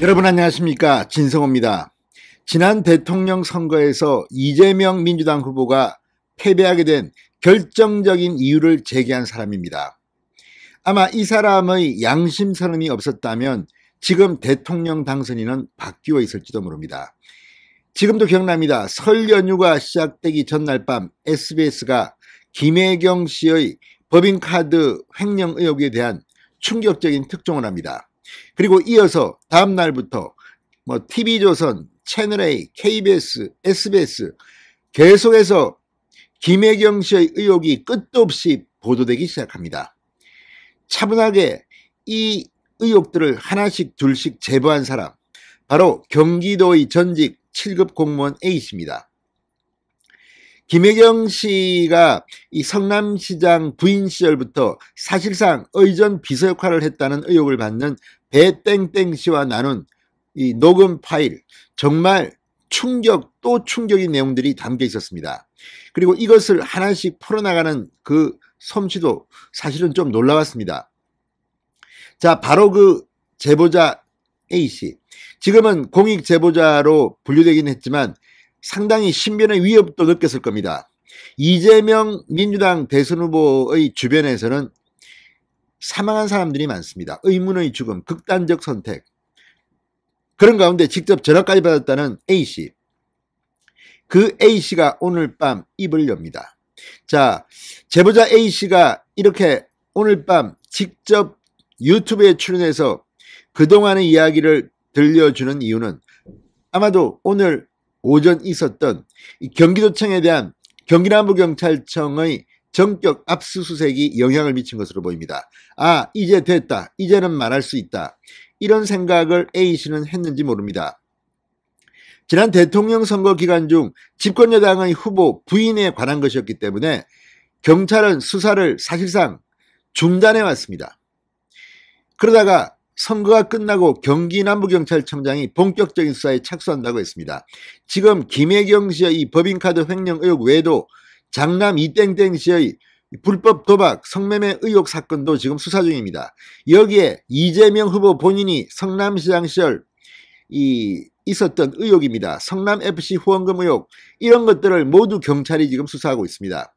여러분 안녕하십니까, 진성호입니다. 지난 대통령 선거에서 이재명 민주당 후보가 패배하게 된 결정적인 이유를 제기한 사람입니다. 아마 이 사람의 양심선언이 없었다면 지금 대통령 당선인은 바뀌어 있을지도 모릅니다. 지금도 기억납니다. 설 연휴가 시작되기 전날 밤 SBS가 김혜경 씨의 법인카드 횡령 의혹에 대한 충격적인 특종을 합니다. 그리고 이어서 다음 날부터 TV조선, 채널A, KBS, SBS 계속해서 김혜경 씨의 의혹이 끝도 없이 보도되기 시작합니다. 차분하게 이 의혹들을 하나씩 둘씩 제보한 사람, 바로 경기도의 전직 7급 공무원 A씨입니다. 김혜경 씨가 이 성남시장 부인 시절부터 사실상 의전 비서 역할을 했다는 의혹을 받는 배땡땡 씨와 나눈 이 녹음 파일, 정말 또 충격인 내용들이 담겨 있었습니다. 그리고 이것을 하나씩 풀어나가는 그 솜씨도 사실은 좀 놀라웠습니다. 자, 바로 그 제보자 A씨, 지금은 공익 제보자로 분류되긴 했지만 상당히 신변의 위협도 느꼈을 겁니다. 이재명 민주당 대선 후보의 주변에서는 사망한 사람들이 많습니다. 의문의 죽음, 극단적 선택. 그런 가운데 직접 전화까지 받았다는 A씨. 그 A씨가 오늘 밤 입을 엽니다. 자, 제보자 A씨가 이렇게 오늘 밤 직접 유튜브에 출연해서 그동안의 이야기를 들려주는 이유는 아마도 오늘 오전 있었던 경기도청에 대한 경기남부경찰청의 전격 압수수색이 영향을 미친 것으로 보입니다. 아, 이제 됐다. 이제는 말할 수 있다. 이런 생각을 A씨는 했는지 모릅니다. 지난 대통령 선거 기간 중 집권여당의 후보 부인에 관한 것이었기 때문에 경찰은 수사를 사실상 중단해 왔습니다. 그러다가 선거가 끝나고 경기남부경찰청장이 본격적인 수사에 착수한다고 했습니다. 지금 김혜경 씨의 이 법인카드 횡령 의혹 외에도 장남 이땡땡 씨의 불법 도박, 성매매 의혹 사건도 지금 수사 중입니다. 여기에 이재명 후보 본인이 성남시장 시절 있었던 의혹입니다. 성남FC 후원금 의혹, 이런 것들을 모두 경찰이 지금 수사하고 있습니다.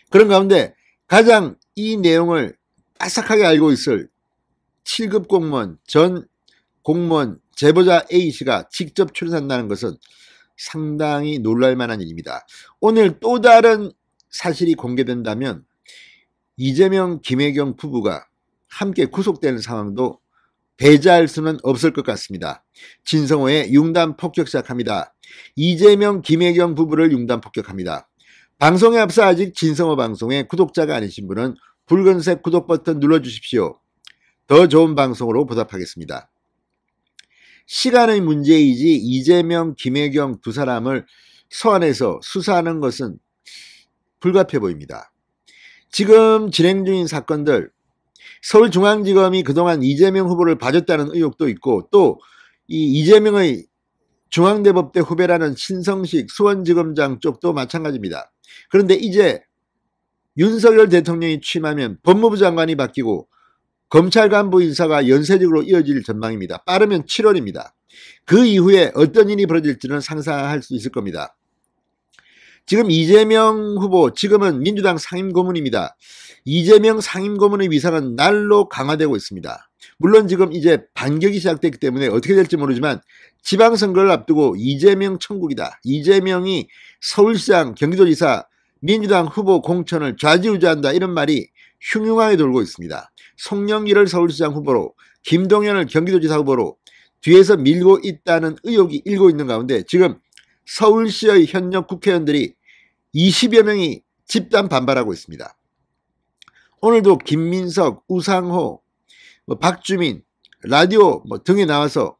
그런 가운데 가장 이 내용을 빠삭하게 알고 있을 7급 공무원, 전 공무원 제보자 A씨가 직접 출연한다는 것은 상당히 놀랄 만한 일입니다. 오늘 또 다른 사실이 공개된다면 이재명, 김혜경 부부가 함께 구속되는 상황도 배제할 수는 없을 것 같습니다. 진성호의 융단 폭격 시작합니다. 이재명, 김혜경 부부를 융단 폭격합니다. 방송에 앞서 아직 진성호 방송에 구독자가 아니신 분은 붉은색 구독 버튼 눌러주십시오. 더 좋은 방송으로 보답하겠습니다. 시간의 문제이지 이재명, 김혜경 두 사람을 소환해서 수사하는 것은 불가피해 보입니다. 지금 진행 중인 사건들, 서울중앙지검이 그동안 이재명 후보를 봐줬다는 의혹도 있고, 또 이 이재명의 중앙대법대 후배라는 신성식 수원지검장 쪽도 마찬가지입니다. 그런데 이제 윤석열 대통령이 취임하면 법무부 장관이 바뀌고 검찰 간부 인사가 연쇄적으로 이어질 전망입니다. 빠르면 7월입니다. 그 이후에 어떤 일이 벌어질지는 상상할 수 있을 겁니다. 지금 이재명 후보, 지금은 민주당 상임고문입니다. 이재명 상임고문의 위상은 날로 강화되고 있습니다. 물론 지금 이제 반격이 시작됐기 때문에 어떻게 될지 모르지만 지방선거를 앞두고 이재명 천국이다. 이재명이 서울시장, 경기도지사, 민주당 후보 공천을 좌지우지한다. 이런 말이 흉흉하게 돌고 있습니다. 송영길을 서울시장 후보로, 김동연을 경기도지사 후보로 뒤에서 밀고 있다는 의혹이 일고 있는 가운데 지금 서울시의 현역 국회의원들이 20여 명이 집단 반발하고 있습니다. 오늘도 김민석, 우상호, 박주민, 라디오 등에 나와서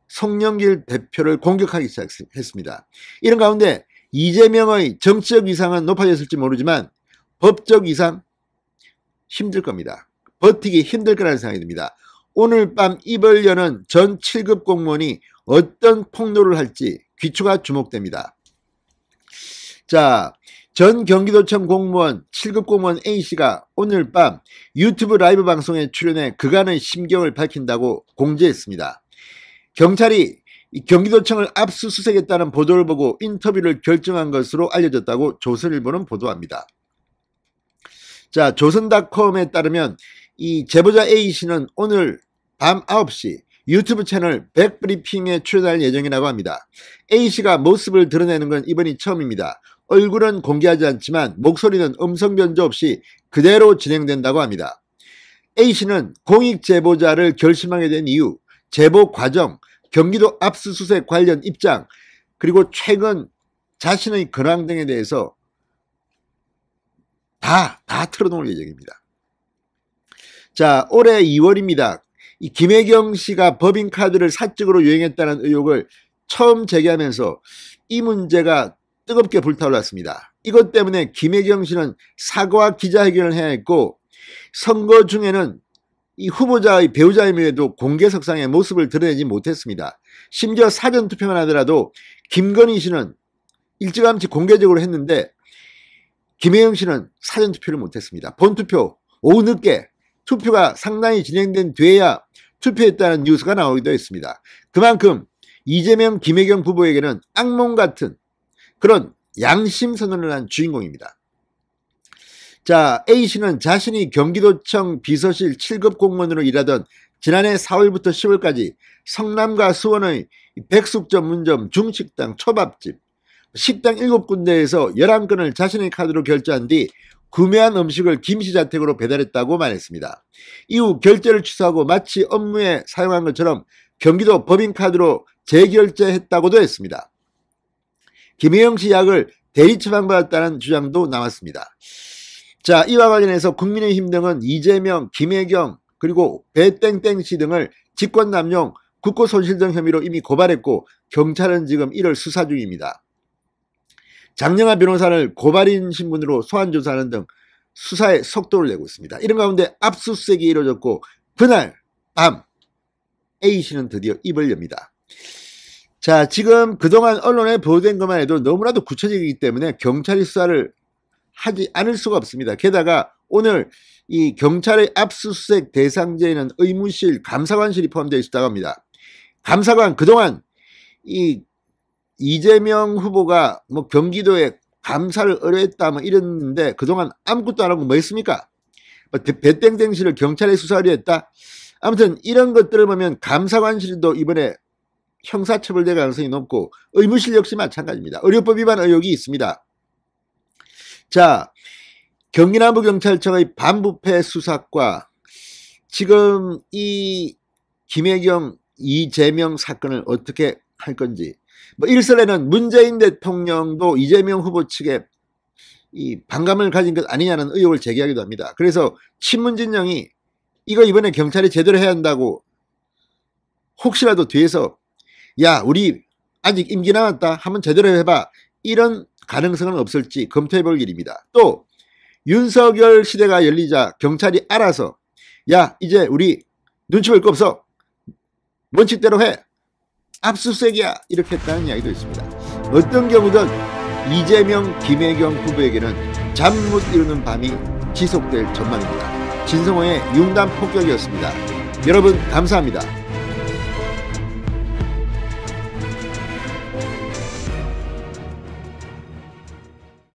송영길 대표를 공격하기 시작했습니다. 이런 가운데 이재명의 정치적 위상은 높아졌을지 모르지만 법적 위상 힘들 겁니다. 버티기 힘들 거라는 생각이 듭니다. 오늘 밤 입을 여는 전 7급 공무원이 어떤 폭로를 할지 귀추가 주목됩니다. 자, 전 경기도청 공무원 7급 공무원 A씨가 오늘 밤 유튜브 라이브 방송에 출연해 그간의 심경을 밝힌다고 공지했습니다. 경찰이 이 경기도청을 압수수색했다는 보도를 보고 인터뷰를 결정한 것으로 알려졌다고 조선일보는 보도합니다. 자, 조선닷컴에 따르면 이 제보자 A씨는 오늘 밤 9시 유튜브 채널 백브리핑에 출연할 예정이라고 합니다. A씨가 모습을 드러내는 건 이번이 처음입니다. 얼굴은 공개하지 않지만 목소리는 음성 변조 없이 그대로 진행된다고 합니다. A씨는 공익 제보자를 결심하게 된 이유, 제보 과정, 경기도 압수수색 관련 입장, 그리고 최근 자신의 근황 등에 대해서 다 털어놓을 예정입니다. 자, 올해 2월입니다. 이 김혜경 씨가 법인카드를 사적으로 유행했다는 의혹을 처음 제기하면서 이 문제가 뜨겁게 불타올랐습니다. 이것 때문에 김혜경 씨는 사과와 기자회견을 해야 했고, 선거 중에는 이 후보자의 배우자임에도 공개석상에 모습을 드러내지 못했습니다. 심지어 사전투표만 하더라도 김건희 씨는 일찌감치 공개적으로 했는데 김혜경 씨는 사전투표를 못했습니다. 본투표 오후 늦게 투표가 상당히 진행된 뒤에야 투표했다는 뉴스가 나오기도 했습니다. 그만큼 이재명, 김혜경 후보에게는 악몽 같은 그런 양심 선언을 한 주인공입니다. 자, A씨는 자신이 경기도청 비서실 7급 공무원으로 일하던 지난해 4월부터 10월까지 성남과 수원의 백숙 전문점, 중식당, 초밥집, 식당 7군데에서 11건을 자신의 카드로 결제한 뒤 구매한 음식을 김씨 자택으로 배달했다고 말했습니다. 이후 결제를 취소하고 마치 업무에 사용한 것처럼 경기도 법인카드로 재결제했다고도 했습니다. 김혜경 씨 약을 대리 처방받았다는 주장도 나왔습니다. 자, 이와 관련해서 국민의힘 등은 이재명, 김혜경, 그리고 배땡땡 씨 등을 직권남용, 국고손실 등 혐의로 이미 고발했고 경찰은 지금 이를 수사 중입니다. 장영하 변호사를 고발인 신분으로 소환조사하는 등 수사에 속도를 내고 있습니다. 이런 가운데 압수수색이 이루어졌고 그날 밤 A씨는 드디어 입을 엽니다. 자, 지금 그동안 언론에 보도된 것만 해도 너무나도 구체적이기 때문에 경찰이 수사를 하지 않을 수가 없습니다. 게다가 오늘 이 경찰의 압수수색 대상자에는 의무실, 감사관실이 포함되어 있다고 합니다. 감사관, 그동안 이 이재명 후보가 뭐 경기도에 감사를 의뢰했다 뭐 이랬는데 그동안 아무것도 안 하고 뭐 했습니까? 배땡땡 씨를 경찰에 수사하려 했다? 아무튼 이런 것들을 보면 감사관실도 이번에 형사처벌될 가능성이 높고 의무실 역시 마찬가지입니다. 의료법 위반 의혹이 있습니다. 자, 경기남부경찰청의 반부패 수사과 지금 이 김혜경, 이재명 사건을 어떻게 할 건지, 뭐 일설에는 문재인 대통령도 이재명 후보 측에 이 반감을 가진 것 아니냐는 의혹을 제기하기도 합니다. 그래서 친문진영이 이거 이번에 경찰이 제대로 해야 한다고 혹시라도 뒤에서 야, 우리 아직 임기 남았다, 한번 제대로 해봐, 이런 가능성은 없을지 검토해볼 일입니다. 또 윤석열 시대가 열리자 경찰이 알아서 야, 이제 우리 눈치 볼 거 없어, 원칙대로 해, 압수수색이야, 이렇게 했다는 이야기도 있습니다. 어떤 경우든 이재명, 김혜경 후보에게는 잠 못 이루는 밤이 지속될 전망입니다. 진성호의 융단 폭격이었습니다. 여러분 감사합니다.